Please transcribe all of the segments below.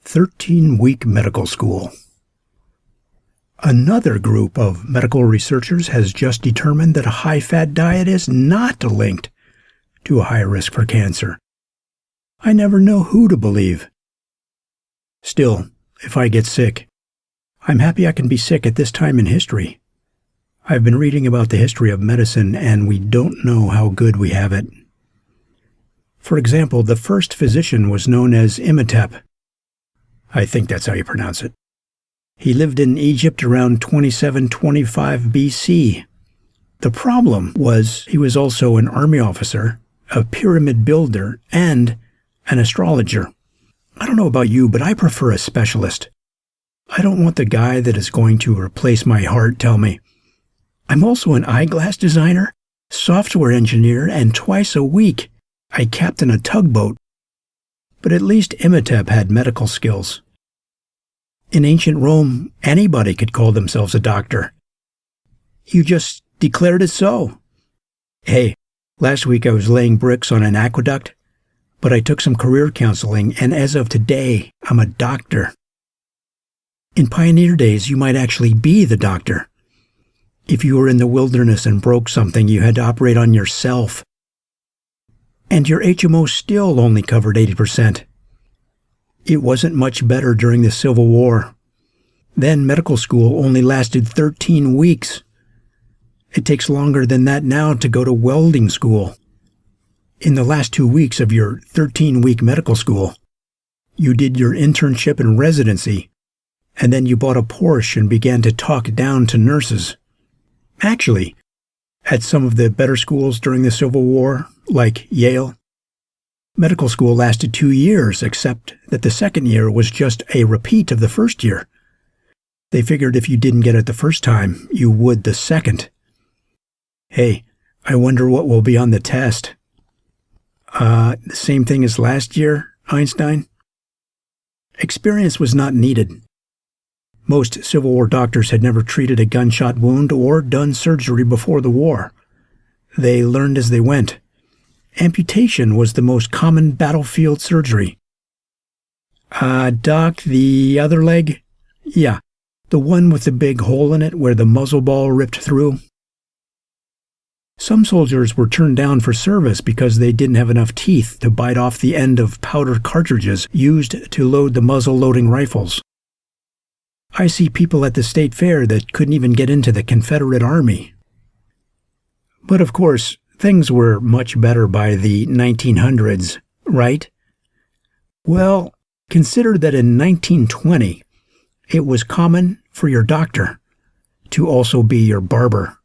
13-week medical school. Another group of medical researchers has just determined that a high-fat diet is not linked to a high risk for cancer. I never know who to believe. Still, if I get sick, I'm happy I can be sick at this time in history. I've been reading about the history of medicine, and we don't know how good we have it. For example, the first physician was known as Imhotep. I think that's how you pronounce it. He lived in Egypt around 2725 BC. The problem was he was also an army officer, a pyramid builder, and an astrologer. I don't know about you, but I prefer a specialist. I don't want the guy that is going to replace my heart tell me, I'm also an eyeglass designer, software engineer, and twice a week I captain a tugboat. But at least Imhotep had medical skills. In ancient Rome, anybody could call themselves a doctor. You just declared it so. Hey, last week I was laying bricks on an aqueduct, but I took some career counseling, and as of today, I'm a doctor. In pioneer days, you might actually be the doctor. If you were in the wilderness and broke something, you had to operate on yourself. And your HMO still only covered 80%. It wasn't much better during the Civil War. Then medical school only lasted 13 weeks. It takes longer than that now to go to welding school. In the last 2 weeks of your 13-week medical school, you did your internship and residency, and then you bought a Porsche and began to talk down to nurses. Actually, at some of the better schools during the Civil War, like Yale, medical school lasted 2 years, except that the second year was just a repeat of the first year. They figured if you didn't get it the first time, you would the second. Hey, I wonder what will be on the test. The same thing as last year, Einstein? Experience was not needed. Most Civil War doctors had never treated a gunshot wound or done surgery before the war. They learned as they went. Amputation was the most common battlefield surgery. Doc, the other leg? Yeah, the one with the big hole in it where the muzzle ball ripped through. Some soldiers were turned down for service because they didn't have enough teeth to bite off the end of powder cartridges used to load the muzzle-loading rifles. I see people at the state fair that couldn't even get into the Confederate Army. But of course, things were much better by the 1900s, right? Well, consider that in 1920, it was common for your doctor to also be your barber.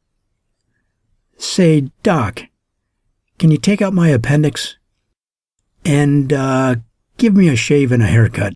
Say, Doc, can you take out my appendix and give me a shave and a haircut?